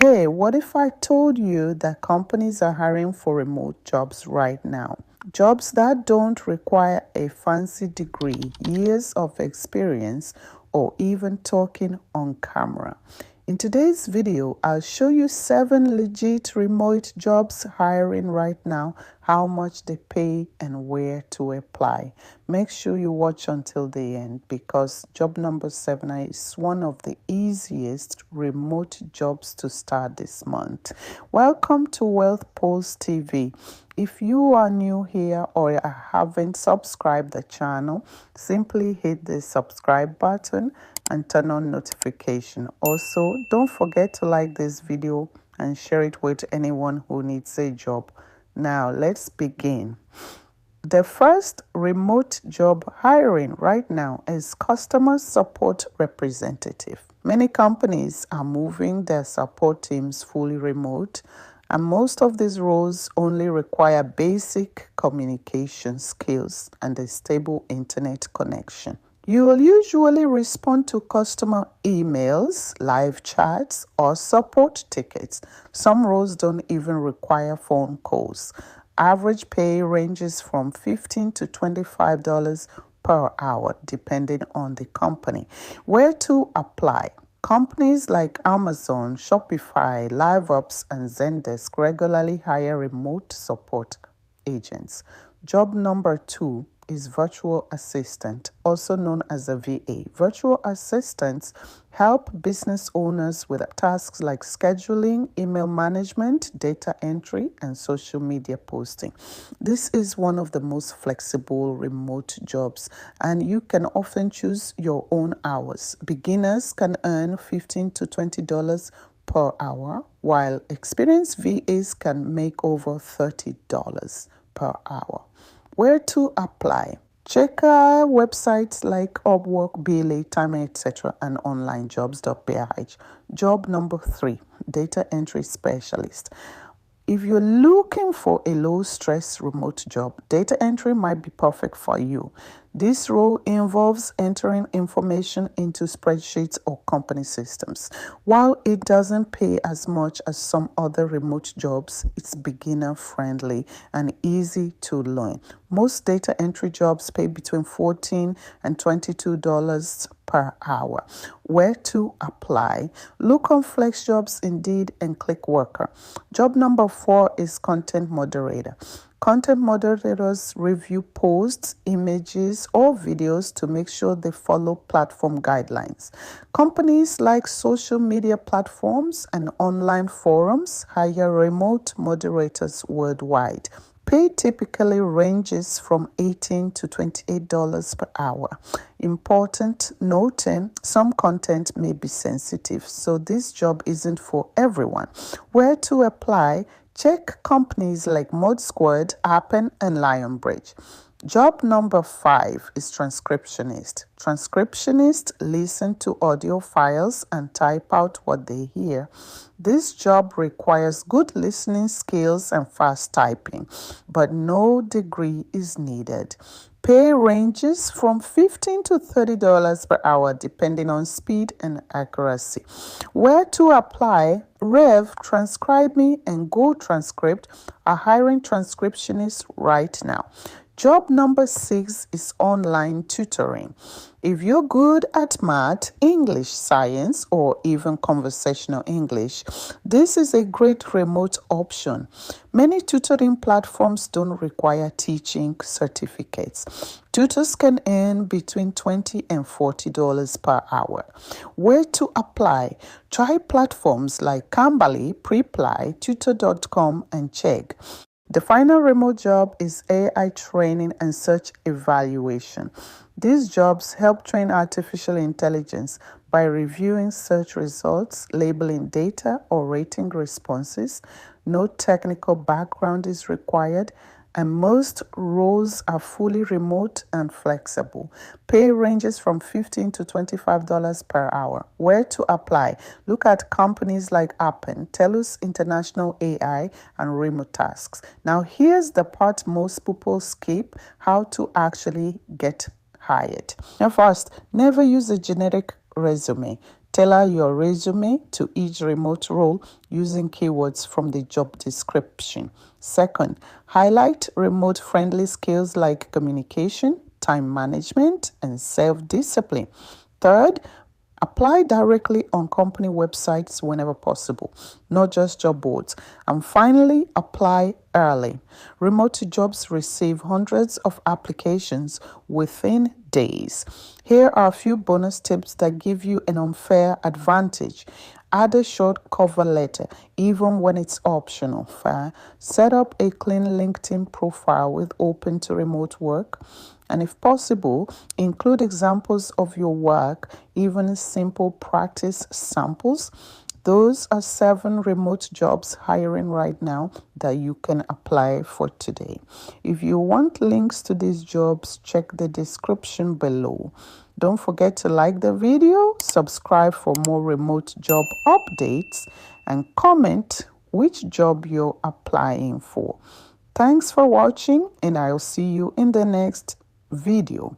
Hey, what if I told you that companies are hiring for remote jobs right now? Jobs that don't require a fancy degree, years of experience, or even talking on camera. In today's video, I'll show you 7 legit remote jobs hiring right now, how much they pay, and where to apply. Make sure you watch until the end because job number 7 is one of the easiest remote jobs to start this month. Welcome to Wealth Pulse TV. If you are new here or haven't subscribed the channel, simply hit the subscribe button and turn on notification. Also, don't forget to like this video and share it with anyone who needs a job. Now, let's begin. The first remote job hiring right now is customer support representative. Many companies are moving their support teams fully remote, and most of these roles only require basic communication skills and a stable internet connection. You will usually respond to customer emails, live chats, or support tickets. Some roles don't even require phone calls. Average pay ranges from $15 to $25 per hour, depending on the company. Where to apply? Companies like Amazon, Shopify, LiveOps, and Zendesk regularly hire remote support agents. Job number 2 is virtual assistant, also known as a VA. Virtual assistants help business owners with tasks like scheduling, email management, data entry, and social media posting. This is one of the most flexible remote jobs, and you can often choose your own hours. Beginners can earn $15 to $20 per hour, while experienced VAs can make over $30 per hour. Where to apply? Check our websites like Upwork, Billy, Time, etc. and onlinejobs.ph. Job number 3, data entry specialist. If you're looking for a low-stress remote job, data entry might be perfect for you. This role involves entering information into spreadsheets or company systems. While it doesn't pay as much as some other remote jobs, it's beginner-friendly and easy to learn. Most data entry jobs pay between $14 and $22 per hour. Where to apply? Look on FlexJobs, Indeed, and ClickWorker. Job number 4 is content moderator. Content moderators review posts, images, or videos to make sure they follow platform guidelines. Companies like social media platforms and online forums hire remote moderators worldwide. Pay typically ranges from $18 to $28 per hour. Important noting, some content may be sensitive, so this job isn't for everyone. Where to apply? Check companies like Mod Squad, Appen, and Lionbridge. Job number 5 is transcriptionist. Transcriptionists listen to audio files and type out what they hear. This job requires good listening skills and fast typing, but no degree is needed. Pay ranges from $15 to $30 per hour depending on speed and accuracy. Where to apply? Rev, Transcribe Me, and Go Transcript are hiring transcriptionists right now. Job number 6 is online tutoring. If you're good at math, English, science, or even conversational English, this is a great remote option. Many tutoring platforms don't require teaching certificates. Tutors can earn between $20 and $40 per hour. Where to apply? Try platforms like Cambly, Preply, Tutor.com, and Chegg. The final remote job is AI training and search evaluation. These jobs help train artificial intelligence by reviewing search results, labeling data, or rating responses. No technical background is required, and most roles are fully remote and flexible. Pay ranges from $15 to $25 per hour. Where to apply? Look at companies like Appen, TELUS International AI, and Remote Tasks. Now, here's the part most people skip: how to actually get hired. Now, first, never use a generic resume. Tailor your resume to each remote role using keywords from the job description. Second, highlight remote-friendly skills like communication, time management, and self-discipline. Third, apply directly on company websites whenever possible, not just job boards. And finally, apply early. Remote jobs receive hundreds of applications within days. Here are a few bonus tips that give you an unfair advantage. Add a short cover letter, even when it's optional. Set up a clean LinkedIn profile with open to remote work. And if possible, include examples of your work, even simple practice samples. Those are 7 remote jobs hiring right now that you can apply for today. If you want links to these jobs, check the description below. Don't forget to like the video, subscribe for more remote job updates, and comment which job you're applying for. Thanks for watching, and I'll see you in the next video.